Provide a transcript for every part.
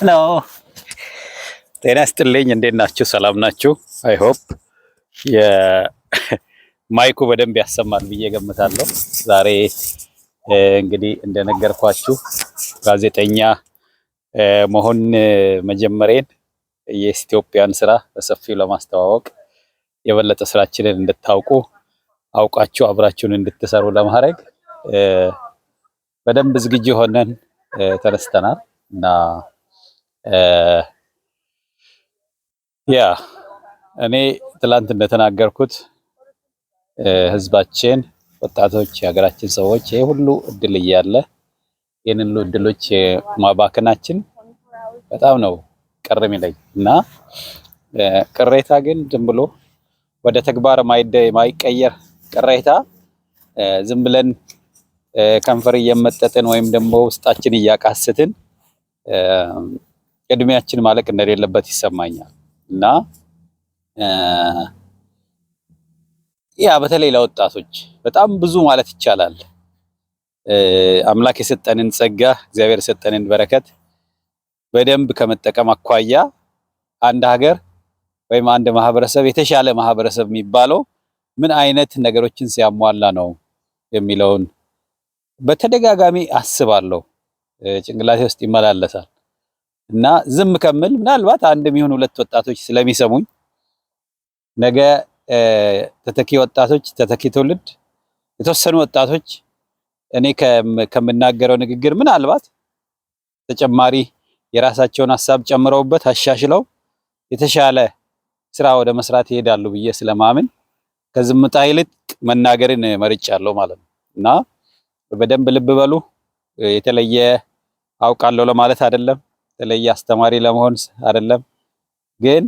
ሄሎ ጤና ይስጥልኝ። እንዴት ናችሁ? ሰላም ናችሁ? አይ ሆፕ የማይኩ በደንብ ያሰማል ብዬ ገምታለሁ። ዛሬ እንግዲህ እንደነገርኳችሁ ጋዜጠኛ መሆን መጀመሬን የኢትዮጵያን ስራ በሰፊው ለማስተዋወቅ የበለጠ ስራችንን እንድታውቁ አውቃችሁ አብራችሁን እንድትሰሩ ለማድረግ በደንብ ዝግጁ ሆነን ተነስተናል እና እኔ ትላንት እንደተናገርኩት ህዝባችን፣ ወጣቶች፣ የሀገራችን ሰዎች ይሄ ሁሉ እድል እያለ ይህንን ሁሉ እድሎች ማባከናችን በጣም ነው ቅር የሚለኝ እና ቅሬታ ግን ዝም ብሎ ወደ ተግባር ማይቀየር ቅሬታ ዝም ብለን ከንፈር እየመጠጥን ወይም ደግሞ ውስጣችን እያቃስትን እድሜያችን ማለቅ እንደሌለበት ይሰማኛል እና በተለይ ለወጣቶች በጣም ብዙ ማለት ይቻላል። አምላክ የሰጠንን ጸጋ፣ እግዚአብሔር የሰጠንን በረከት በደንብ ከመጠቀም አኳያ አንድ ሀገር ወይም አንድ ማህበረሰብ የተሻለ ማህበረሰብ የሚባለው ምን አይነት ነገሮችን ሲያሟላ ነው የሚለውን በተደጋጋሚ አስባለሁ። ጭንቅላቴ ውስጥ ይመላለሳል እና ዝም ከምል ምናልባት አንድም ይሁን ሁለት ወጣቶች ስለሚሰሙኝ ነገ ተተኪ ወጣቶች፣ ተተኪ ትውልድ፣ የተወሰኑ ወጣቶች እኔ ከምናገረው ንግግር ምናልባት ተጨማሪ የራሳቸውን ሀሳብ ጨምረውበት አሻሽለው የተሻለ ስራ ወደ መስራት ይሄዳሉ ብዬ ስለማምን ከዝምታ ይልቅ መናገርን መርጫለሁ ማለት ነው እና በደንብ ልብ በሉ። የተለየ አውቃለሁ ለማለት አይደለም፣ የተለየ አስተማሪ ለመሆን አይደለም። ግን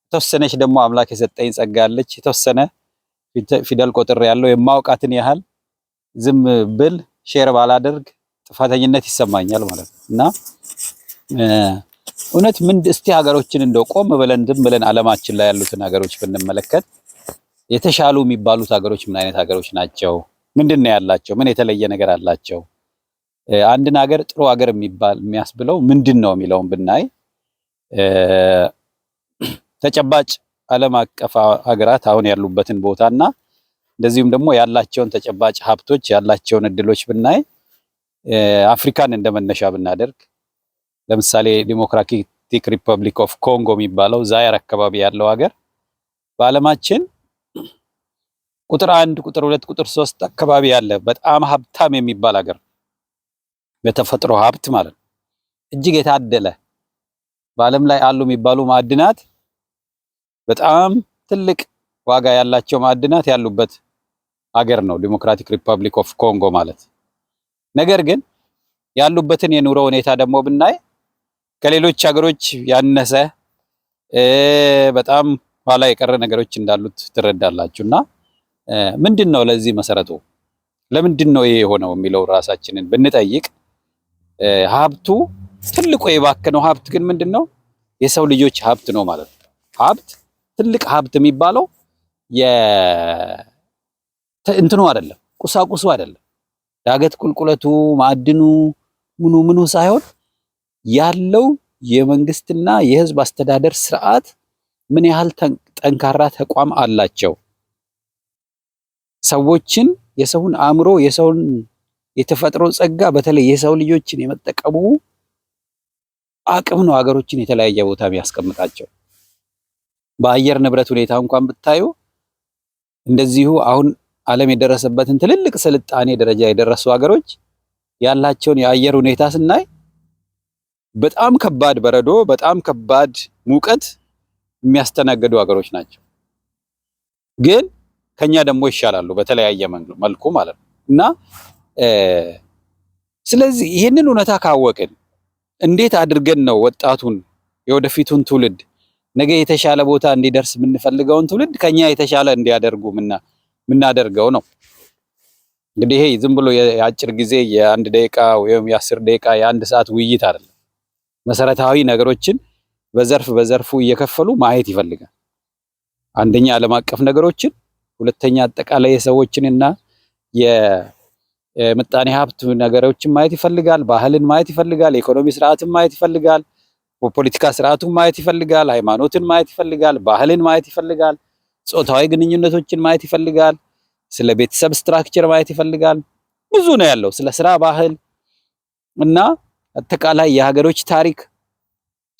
የተወሰነች ደግሞ አምላክ የሰጠኝ ጸጋ አለች። የተወሰነ ፊደል ቆጥሬ ያለው የማውቃትን ያህል ዝም ብል ሼር ባላደርግ ጥፋተኝነት ይሰማኛል ማለት ነው እና እውነት እስቲ ሀገሮችን እንደው ቆም ብለን ዝም ብለን ዓለማችን ላይ ያሉትን ሀገሮች ብንመለከት የተሻሉ የሚባሉት ሀገሮች ምን አይነት ሀገሮች ናቸው? ምንድነው ያላቸው? ምን የተለየ ነገር አላቸው? አንድን ሀገር ጥሩ ሀገር የሚያስብለው ምንድነው የሚለውን ብናይ ተጨባጭ ዓለም አቀፍ ሀገራት አሁን ያሉበትን ቦታና እንደዚሁም ደግሞ ያላቸውን ተጨባጭ ሀብቶች ያላቸውን እድሎች ብናይ አፍሪካን እንደመነሻ ብናደርግ ለምሳሌ ዲሞክራቲክ ሪፐብሊክ ኦፍ ኮንጎ የሚባለው ዛይር አካባቢ ያለው ሀገር በዓለማችን ቁጥር 1፣ ቁጥር 2፣ ቁጥር 3 አካባቢ ያለ በጣም ሀብታም የሚባል ሀገር በተፈጥሮ ሀብት ማለት ነው። እጅግ የታደለ በዓለም ላይ አሉ የሚባሉ ማዕድናት በጣም ትልቅ ዋጋ ያላቸው ማዕድናት ያሉበት ሀገር ነው ዲሞክራቲክ ሪፐብሊክ ኦፍ ኮንጎ ማለት። ነገር ግን ያሉበትን የኑሮ ሁኔታ ደግሞ ብናይ ከሌሎች ሀገሮች ያነሰ በጣም ኋላ የቀረ ነገሮች እንዳሉት ትረዳላችሁና ምንድነው ለዚህ መሰረቱ? ለምንድነው ይሄ የሆነው የሚለው ራሳችንን ብንጠይቅ ሀብቱ ትልቁ የባከነው ሀብት ግን ምንድነው? የሰው ልጆች ሀብት ነው ማለት ነው። ሀብት ትልቅ ሀብት የሚባለው እንትኑ አይደለም፣ ቁሳቁሱ አይደለም፣ ዳገት ቁልቁለቱ፣ ማዕድኑ፣ ምኑ ሳይሆን ያለው የመንግስትና የህዝብ አስተዳደር ስርዓት ምን ያህል ጠንካራ ተቋም አላቸው። ሰዎችን፣ የሰውን አእምሮ፣ የሰውን የተፈጥሮ ጸጋ በተለይ የሰው ልጆችን የመጠቀሙ አቅም ነው ሀገሮችን የተለያየ ቦታ የሚያስቀምጣቸው። በአየር ንብረት ሁኔታ እንኳን ብታዩ እንደዚሁ አሁን ዓለም የደረሰበትን ትልልቅ ስልጣኔ ደረጃ የደረሱ ሀገሮች ያላቸውን የአየር ሁኔታ ስናይ በጣም ከባድ በረዶ፣ በጣም ከባድ ሙቀት የሚያስተናግዱ ሀገሮች ናቸው። ግን ከኛ ደግሞ ይሻላሉ በተለያየ መልኩ ማለት ነው እና ስለዚህ ይህንን እውነታ ካወቅን እንዴት አድርገን ነው ወጣቱን የወደፊቱን ትውልድ ነገ የተሻለ ቦታ እንዲደርስ የምንፈልገውን ትውልድ ከኛ የተሻለ እንዲያደርጉ ምናደርገው ነው። እንግዲህ ይሄ ዝም ብሎ የአጭር ጊዜ የ1 ደቂቃ ወይም የ10 ደቂቃ የ1 ሰዓት ውይይት አይደለም። መሰረታዊ ነገሮችን በዘርፉ እየከፈሉ ማየት ይፈልጋል። አንደኛ ዓለም አቀፍ ነገሮችን፣ ሁለተኛ አጠቃላይ የሰዎችንና የምጣኔ ሀብት ነገሮችን ማየት ይፈልጋል። ባህልን ማየት ይፈልጋል። የኢኮኖሚ ስርዓትን ማየት ይፈልጋል። ፖለቲካ ስርዓቱን ማየት ይፈልጋል፣ ሃይማኖትን ማየት ይፈልጋል፣ ባህልን ማየት ይፈልጋል፣ ጾታዊ ግንኙነቶችን ማየት ይፈልጋል፣ ስለ ቤተሰብ ስትራክቸር ማየት ይፈልጋል። ብዙ ነው ያለው ስለ ስራ ባህል እና አጠቃላይ የሀገሮች ታሪክ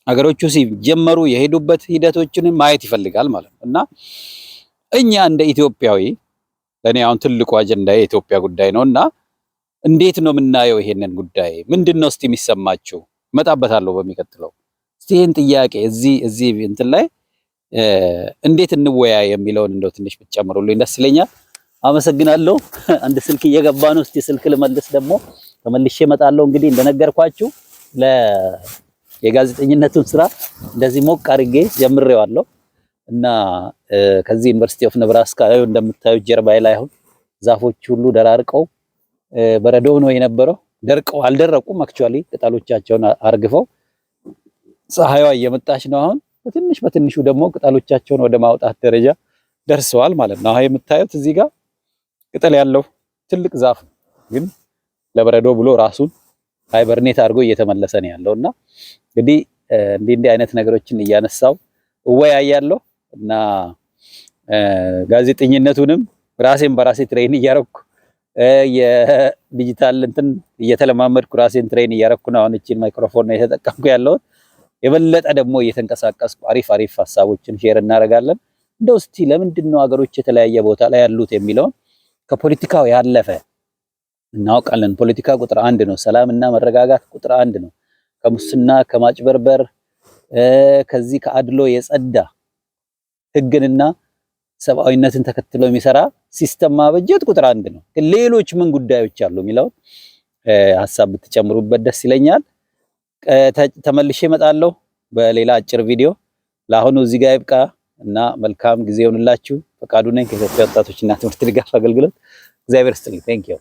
ሀገሮቹ ሲጀመሩ የሄዱበት ሂደቶችን ማየት ይፈልጋል ማለት ነው። እና እኛ እንደ ኢትዮጵያዊ ለኔ አሁን ትልቁ አጀንዳ የኢትዮጵያ ጉዳይ ነውና እንዴት ነው የምናየው ይሄንን ጉዳይ? ምንድነው እስቲ የሚሰማችሁ? እመጣበታለሁ በሚቀጥለው። እስቲ ይሄን ጥያቄ እዚህ እንትን ላይ እንዴት እንወያይ የሚለውን እንደው ትንሽ ብትጨምሩልኝ ደስ ይለኛል። አመሰግናለሁ። አንድ ስልክ እየገባ ነው። እስቲ ስልክ ልመልስ ደግሞ ተመልሼ እመጣለሁ። እንግዲህ እንደነገርኳችሁ የጋዜጠኝነቱን ስራ እንደዚህ ሞቅ አድርጌ ጀምሬዋለሁ እና ከዚህ ዩኒቨርሲቲ ኦፍ ነብራስካ እንደምታዩት ጀርባዬ ላይ አሁን ዛፎች ሁሉ ደራርቀው በረዶ ነው የነበረው። ደርቀው አልደረቁም። አክቹአሊ ቅጠሎቻቸውን አርግፈው ፀሐይዋ እየመጣች ነው። አሁን በትንሹ ደግሞ ቅጠሎቻቸውን ወደ ማውጣት ደረጃ ደርሰዋል ማለት ነው። አሁን የምታዩት እዚህ ጋር ቅጠል ያለው ትልቅ ዛፍ ግን ለበረዶ ብሎ ራሱን ሃይበርኔት አድርጎ እየተመለሰ ነው ያለውና እንግዲህ እንዲህ አይነት ነገሮችን እያነሳው እወያያለሁ እና ጋዜጠኝነቱንም ራሴን በራሴ ትሬን እያረኩ የዲጂታል እንትን እየተለማመድኩ ራሴን ትሬን እያረኩ ነው። አሁን እቺን ማይክሮፎን ነው የተጠቀምኩ ያለው። የበለጠ ደግሞ እየተንቀሳቀስኩ አሪፍ ሐሳቦችን ሼር እናደርጋለን። እንደው እስቲ ለምንድነው ሀገሮች የተለያየ ቦታ ላይ ያሉት የሚለውን ከፖለቲካው ያለፈ እናውቃለን። ፖለቲካ ቁጥር 1 ነው። ሰላምና መረጋጋት ቁጥር 1 ነው። ከሙስና ከማጭበርበር ከዚህ ከአድሎ የጸዳ ህግንና ሰብአዊነትን ተከትሎ የሚሰራ ሲስተም ማበጀት ቁጥር 1 ነው። ሌሎች ምን ጉዳዮች አሉ የሚለው ሐሳብ ብትጨምሩበት ደስ ይለኛል። ተመልሼ እመጣለሁ በሌላ አጭር ቪዲዮ። ለአሁኑ እዚህ ጋር ይብቃ እና መልካም ጊዜ ይሁንላችሁ። ፈቃዱ ነኝ ከኢትዮጵያ ወጣቶችና ትምህርት ድጋፍ አገልግሎት። እግዚአብሔር ይስጥልኝ። ቴንክ ዩ